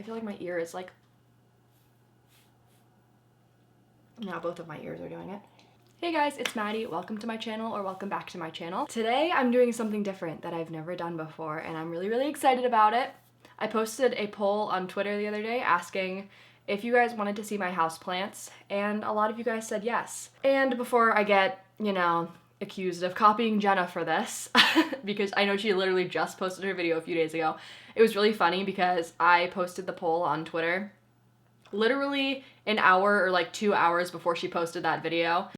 I feel like my ear is like, now both of my ears are doing it. Hey guys, it's Maddie. Welcome to my channel, or welcome back to my channel. Today I'm doing something different that I've never done before, and I'm really excited about it. I posted a poll on Twitter the other day asking if you guys wanted to see my houseplants, and a lot of you guys said yes. And before I get, you know, accused of copying Jenna for this, because I know she literally just posted her video a few days ago, it was really funny because I posted the poll on Twitter literally an hour or like 2 hours before she posted that video.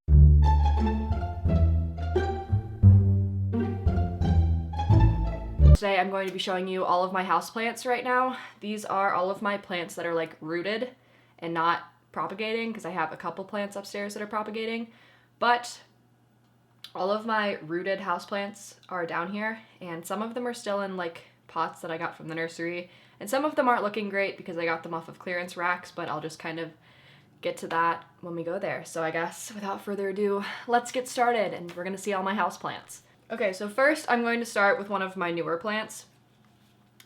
Today I'm going to be showing you all of my houseplants right now. These are all of my plants that are like rooted and not propagating, because I have a couple plants upstairs that are propagating, but all of my rooted houseplants are down here, and some of them are still in like pots that I got from the nursery, and some of them aren't looking great because I got them off of clearance racks, but I'll just kind of get to that when we go there. So I guess without further ado, let's get started, and we're gonna see all my houseplants. Okay, so first I'm going to start with one of my newer plants.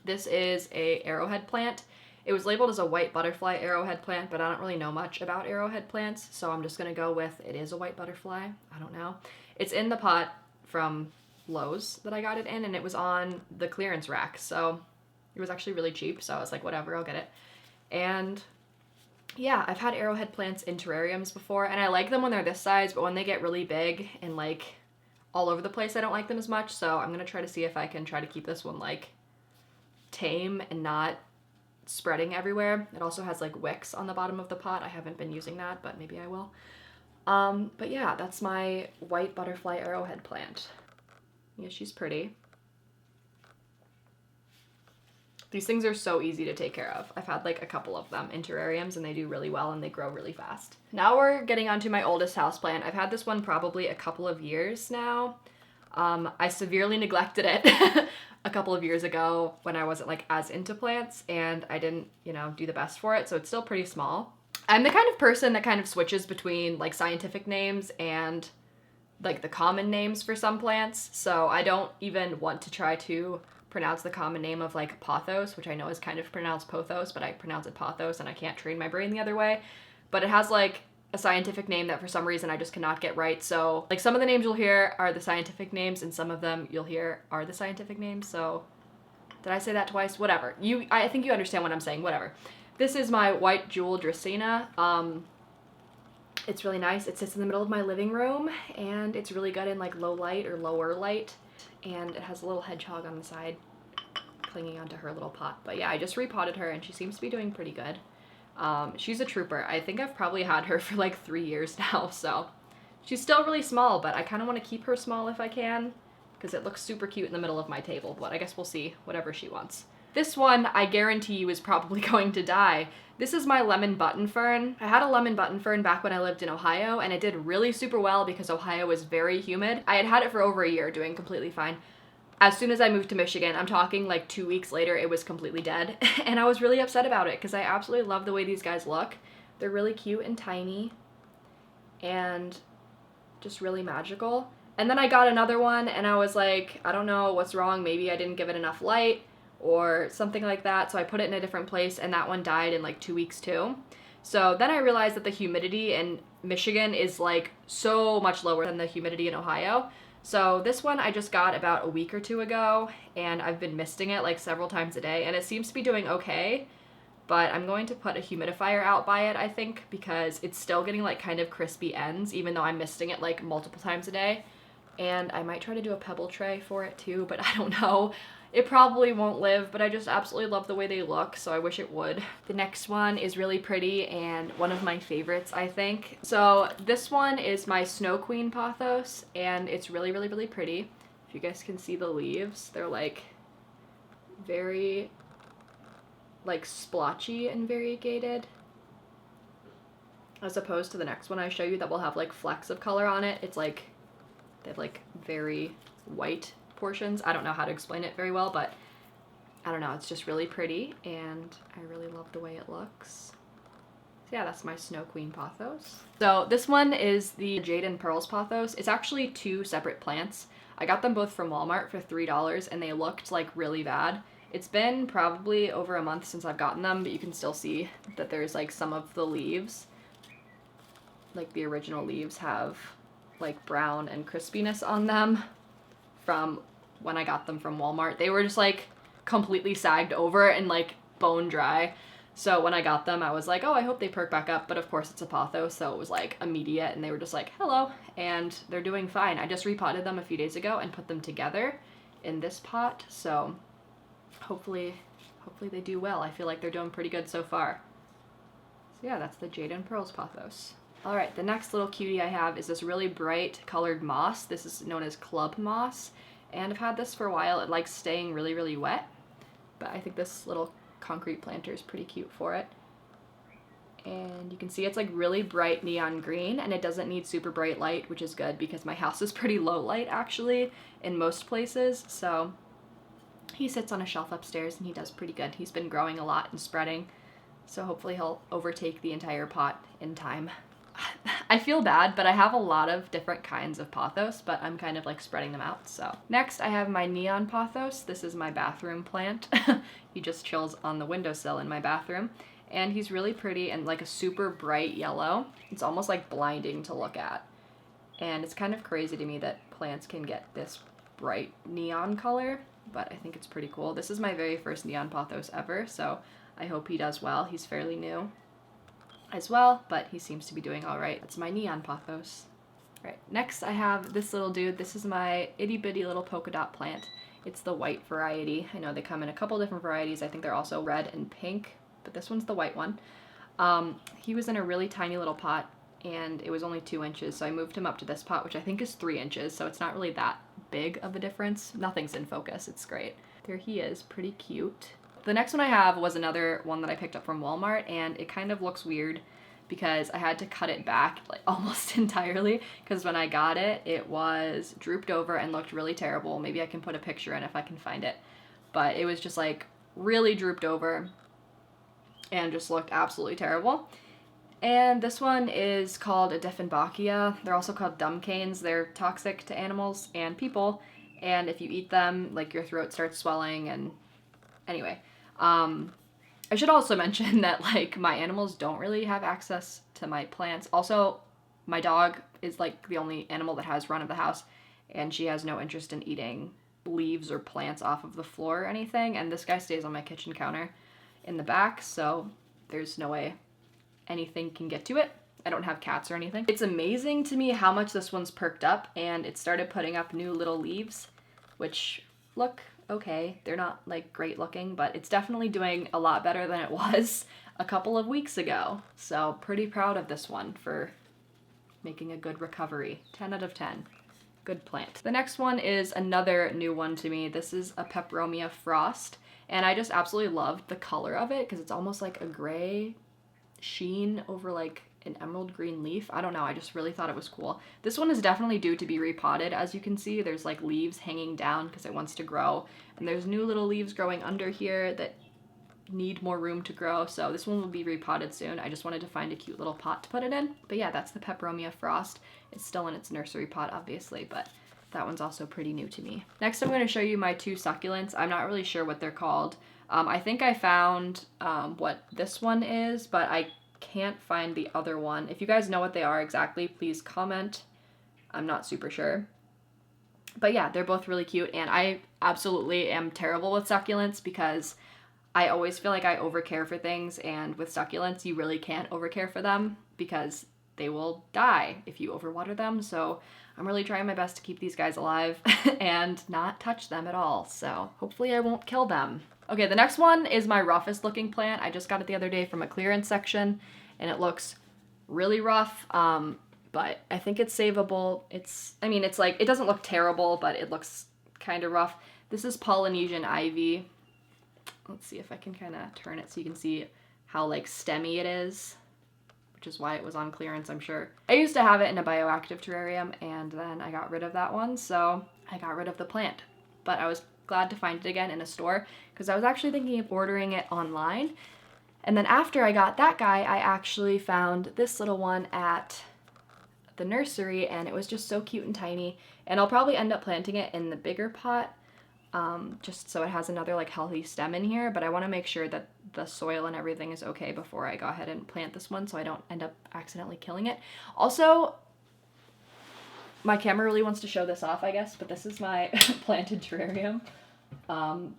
This is a arrowhead plant. It was labeled as a white butterfly arrowhead plant, but I don't really know much about arrowhead plants, so I'm just gonna go with it is a white butterfly. I don't know. It's in the pot from Lowe's that I got it in, and it was on the clearance rack, so it was actually really cheap, so I was like, whatever, I'll get it. And yeah, I've had arrowhead plants in terrariums before, and I like them when they're this size, but when they get really big and like all over the place, I don't like them as much, so I'm gonna try to see if I can try to keep this one like tame and not spreading everywhere. It also has like wicks on the bottom of the pot. I haven't been using that, but maybe I will. But yeah, that's my white butterfly arrowhead plant. Yeah, she's pretty. These things are so easy to take care of. I've had like a couple of them in terrariums, and they do really well and they grow really fast. Now we're getting onto my oldest houseplant. I've had this one probably a couple of years now. I severely neglected it a couple of years ago when I wasn't like as into plants, and I didn't, you know, do the best for it, so it's still pretty small. I'm the kind of person that kind of switches between like scientific names and like the common names for some plants, so I don't even want to try to pronounce the common name of like pathos, which I know is kind of pronounced pothos, but I pronounce it pathos and I can't train my brain the other way. But it has like a scientific name that for some reason I just cannot get right. So like some of the names you'll hear are the scientific names, and some of them you'll hear are the scientific names. So did I say that twice? Whatever. I think you understand what I'm saying. Whatever. This is my white jewel Dracaena. It's really nice. It sits in the middle of my living room, and it's really good in like low light or lower light. And it has a little hedgehog on the side clinging onto her little pot. But yeah, I just repotted her and she seems to be doing pretty good. She's a trooper. I think I've probably had her for like 3 years now, so she's still really small, but I kind of want to keep her small if I can, because it looks super cute in the middle of my table, but I guess we'll see whatever she wants. This one, I guarantee you, is probably going to die. This is my lemon button fern. I had a lemon button fern back when I lived in Ohio, and it did really super well because Ohio is very humid. I had had it for over a year, doing completely fine. As soon as I moved to Michigan, I'm talking like 2 weeks later, it was completely dead. And I was really upset about it because I absolutely love the way these guys look. They're really cute and tiny and just really magical. And then I got another one and I was like, I don't know what's wrong. Maybe I didn't give it enough light or something like that. So I put it in a different place, and that one died in like 2 weeks too. So then I realized that the humidity in Michigan is like so much lower than the humidity in Ohio. So this one I just got about a week or two ago, and I've been misting it like several times a day, and it seems to be doing okay, but I'm going to put a humidifier out by it, I think, because it's still getting like kind of crispy ends, even though I'm misting it like multiple times a day. And I might try to do a pebble tray for it too, but I don't know. It probably won't live, but I just absolutely love the way they look, so I wish it would. The next one is really pretty and one of my favorites, I think. So this one is my Snow Queen Pothos, and it's really pretty. If you guys can see the leaves, they're like very like splotchy and variegated, as opposed to the next one I show you that will have like flecks of color on it. It's like they have like very white portions. I don't know how to explain it very well, but I don't know, it's just really pretty and I really love the way it looks. So yeah, that's my Snow Queen Pothos. So this one is the Jade and Pearls Pothos. It's actually two separate plants. I got them both from Walmart for $3 and they looked like really bad. It's been probably over a month since I've gotten them, but you can still see that there's like some of the leaves, like the original leaves have like brown and crispiness on them from when I got them from Walmart. They were just like completely sagged over and like bone dry. So when I got them, I was like, oh, I hope they perk back up. But of course it's a pothos, so it was like immediate, and they were just like, hello, and they're doing fine. I just repotted them a few days ago and put them together in this pot, so hopefully they do well. I feel like they're doing pretty good so far. So yeah, that's the Jade and Pearls pothos. All right, the next little cutie I have is this really bright colored moss. This is known as club moss, and I've had this for a while. It likes staying really, really wet, but I think this little concrete planter is pretty cute for it. And you can see it's like really bright neon green, and it doesn't need super bright light, which is good because my house is pretty low light actually in most places. So he sits on a shelf upstairs and he does pretty good. He's been growing a lot and spreading, so hopefully he'll overtake the entire pot in time. I feel bad, but I have a lot of different kinds of pothos, but I'm kind of like spreading them out. So next I have my neon pothos. This is my bathroom plant. He just chills on the windowsill in my bathroom, and he's really pretty and like a super bright yellow. It's almost like blinding to look at, and it's kind of crazy to me that plants can get this bright neon color, but I think it's pretty cool. This is my very first neon pothos ever, so I hope he does well. He's fairly new as well, but he seems to be doing all right. That's my neon pothos. All right, next I have this little dude. This is my itty bitty little polka dot plant. It's the white variety. I know they come in a couple different varieties. I think they're also red and pink, but this one's the white one. He was in a really tiny little pot, and it was only 2 inches, so I moved him up to this pot, which I think is 3 inches, so it's not really that big of a difference. Nothing's in focus. It's great. There he is, pretty cute. The next one I have was another one that I picked up from Walmart, and it kind of looks weird because I had to cut it back like almost entirely, because when I got it, it was drooped over and looked really terrible. Maybe I can put a picture in if I can find it, but it was just like really drooped over and just looked absolutely terrible. And this one is called a Dieffenbachia. They're also called dumb canes. They're toxic to animals and people, and if you eat them, like your throat starts swelling. And anyway, I should also mention that like my animals don't really have access to my plants. Also, my dog is like the only animal that has run of the house, and she has no interest in eating leaves or plants off of the floor or anything. And this guy stays on my kitchen counter in the back, so there's no way anything can get to it. I don't have cats or anything. It's amazing to me how much this one's perked up, and it started putting up new little leaves, which look okay. They're not like great looking, but it's definitely doing a lot better than it was a couple of weeks ago. So pretty proud of this one for making a good recovery. 10 out of 10. Good plant. The next one is another new one to me. This is a Peperomia Frost, and I just absolutely loved the color of it because it's almost like a gray sheen over like an emerald green leaf. I don't know, I just really thought it was cool. This one is definitely due to be repotted. As you can see, there's like leaves hanging down because it wants to grow, and there's new little leaves growing under here that need more room to grow, so this one will be repotted soon. I just wanted to find a cute little pot to put it in. But yeah, that's the Peperomia Frost. It's still in its nursery pot, obviously, but that one's also pretty new to me. Next, I'm going to show you my 2 succulents. I'm not really sure what they're called. I think I found what this one is, but I can't find the other one. If you guys know what they are exactly, please comment. I'm not super sure. But yeah, they're both really cute, and I absolutely am terrible with succulents because I always feel like I overcare for things, and with succulents, you really can't overcare for them because they will die if you overwater them. So I'm really trying my best to keep these guys alive and not touch them at all. So hopefully I won't kill them. Okay, the next one is my roughest looking plant. I just got it the other day from a clearance section, and it looks really rough, but I think it's savable. It's like, it doesn't look terrible, but it looks kind of rough. This is Polynesian ivy. Let's see if I can kind of turn it so you can see how like stemmy it is, which is why it was on clearance, I'm sure. I used to have it in a bioactive terrarium, and then I got rid of that one, so I got rid of the plant. But I was glad to find it again in a store because I was actually thinking of ordering it online. And then after I got that guy, I actually found this little one at the nursery, and it was just so cute and tiny. And I'll probably end up planting it in the bigger pot, just so it has another like healthy stem in here, but I want to make sure that the soil and everything is okay before I go ahead and plant this one so I don't end up accidentally killing it. Also, my camera really wants to show this off, I guess, but this is my planted terrarium.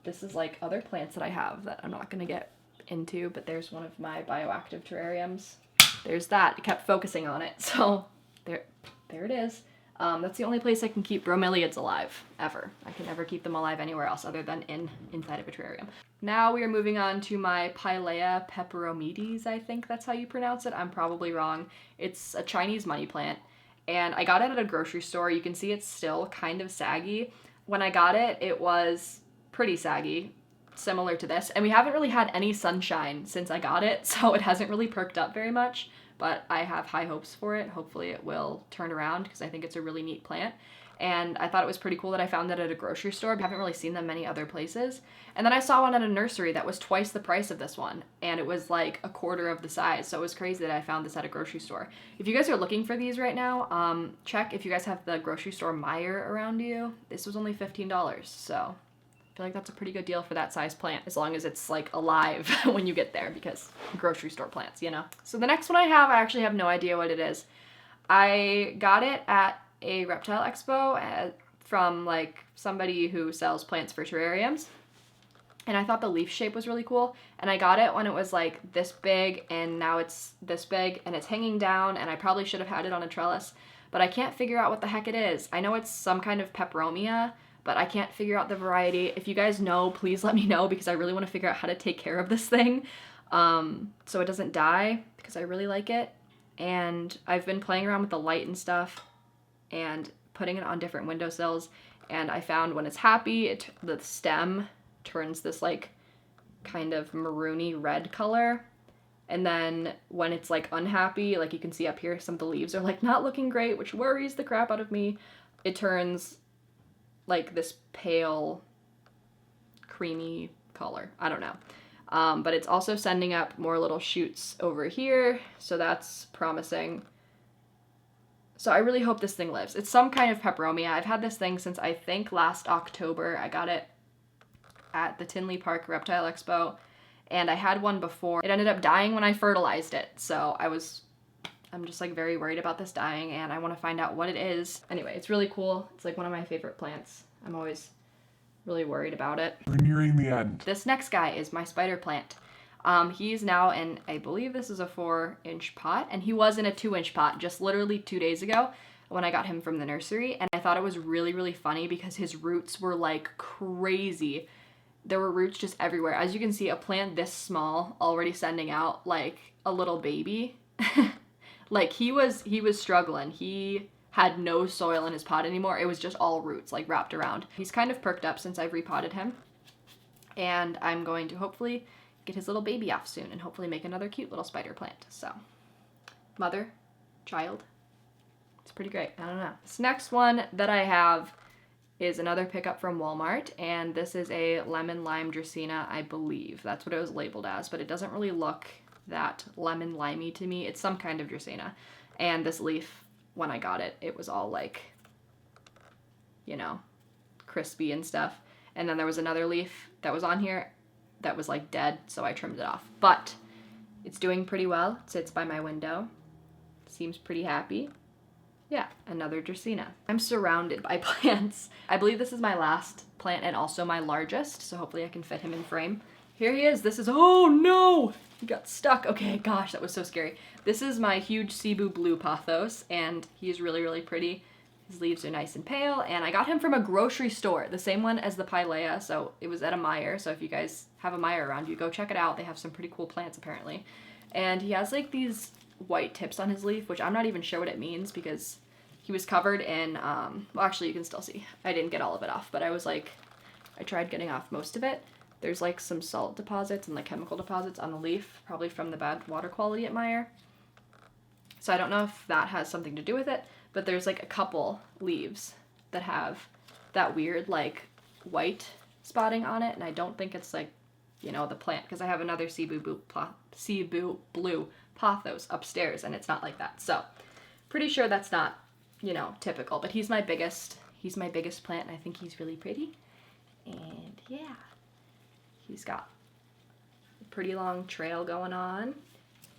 This is like other plants that I have that I'm not going to get into, but there's one of my bioactive terrariums. There's that. It kept focusing on it, so there it is. That's the only place I can keep bromeliads alive, ever. I can never keep them alive anywhere else other than inside of a terrarium. Now we are moving on to my Peperomias, I think that's how you pronounce it. I'm probably wrong. It's a Chinese money plant, and I got it at a grocery store. You can see it's still kind of saggy. When I got it, it was pretty saggy, similar to this, and we haven't really had any sunshine since I got it, so it hasn't really perked up very much. But I have high hopes for it. Hopefully it will turn around because I think it's a really neat plant. And I thought it was pretty cool that I found it at a grocery store. I haven't really seen them many other places. And then I saw one at a nursery that was twice the price of this one. And it was like a quarter of the size. So it was crazy that I found this at a grocery store. If you guys are looking for these right now, check if you guys have the grocery store Meijer around you. This was only $15. So I feel like that's a pretty good deal for that size plant, as long as it's like alive when you get there, because grocery store plants, you know. So the next one I actually have no idea what it is. I got it at a reptile expo from like somebody who sells plants for terrariums, and I thought the leaf shape was really cool, and I got it when it was like this big, and now it's this big and it's hanging down, and I probably should have had it on a trellis, but I can't figure out what the heck it is. I know it's some kind of Peperomia, but I can't figure out the variety. If you guys know, please let me know, because I really want to figure out how to take care of this thing so it doesn't die, because I really like it. And I've been playing around with the light and stuff and putting it on different windowsills, and I found when it's happy, the stem turns this like kind of maroony red color. And then when it's like unhappy, like you can see up here, some of the leaves are like not looking great, which worries the crap out of me. It turns like this pale, creamy color. I don't know. But it's also sending up more little shoots over here, so that's promising. So I really hope this thing lives. It's some kind of Peperomia. I've had this thing since I think last October. I got it at the Tinley Park Reptile Expo, and I had one before. It ended up dying when I fertilized it, so I'm just like very worried about this dying, and I want to find out what it is. Anyway, it's really cool. It's like one of my favorite plants. I'm always really worried about it. We're nearing the end. This next guy is my spider plant. He's now in, I believe this is a 4-inch pot, and he was in a 2-inch pot just literally 2 days ago when I got him from the nursery, and I thought it was really, really funny because his roots were like crazy. There were roots just everywhere. As you can see, a plant this small already sending out like a little baby. Like he was struggling. He had no soil in his pot anymore. It was just all roots like wrapped around. He's kind of perked up since I've repotted him, and I'm going to hopefully get his little baby off soon and hopefully make another cute little spider plant. So mother, child, it's pretty great. I don't know. This next one that I have is another pickup from Walmart, and this is a lemon lime Dracaena, I believe. That's what it was labeled as, but it doesn't really look that lemon limey to me. It's some kind of Dracaena. And this leaf, when I got it, it was all like, you know, crispy and stuff. And then there was another leaf that was on here that was like dead, so I trimmed it off. But it's doing pretty well. It sits by my window. Seems pretty happy. Yeah, another Dracaena. I'm surrounded by plants. I believe this is my last plant and also my largest, so hopefully I can fit him in frame. Here he is. This is, oh no! He got stuck. Okay, gosh, that was so scary. This is my huge Cebu Blue Pothos, and he's really, really pretty. His leaves are nice and pale, and I got him from a grocery store, the same one as the Pilea, so it was at a Meijer, so if you guys have a Meijer around you, go check it out. They have some pretty cool plants, apparently. And he has, like, these white tips on his leaf, which I'm not even sure what it means, because he was covered in, well, actually, you can still see. I didn't get all of it off, but I was, like, I tried getting off most of it. There's, like, some salt deposits and, like, chemical deposits on the leaf, probably from the bad water quality at Meijer. So I don't know if that has something to do with it, but there's like a couple leaves that have that weird like white spotting on it, and I don't think it's like, you know, the plant, because I have another Cebu Blue Pothos upstairs and it's not like that. So pretty sure that's not, you know, typical, but he's my biggest plant, and I think he's really pretty. And yeah, he's got a pretty long trail going on.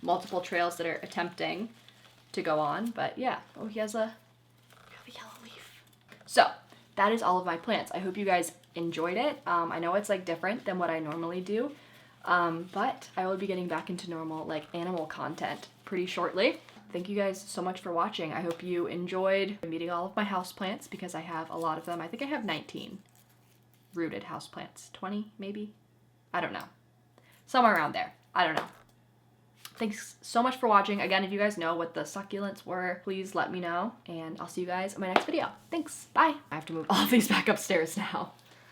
Multiple trails that are attempting to go on, but yeah. Oh, he has a yellow leaf. So that is all of my plants. I hope you guys enjoyed it. I know it's like different than what I normally do, but I will be getting back into normal like animal content pretty shortly. Thank you guys so much for watching. I hope you enjoyed meeting all of my houseplants because I have a lot of them. I think I have 19 rooted houseplants. 20 maybe? I don't know. Somewhere around there. I don't know. Thanks so much for watching. Again, if you guys know what the succulents were, please let me know, and I'll see you guys in my next video. Thanks. Bye. I have to move all of these back upstairs now.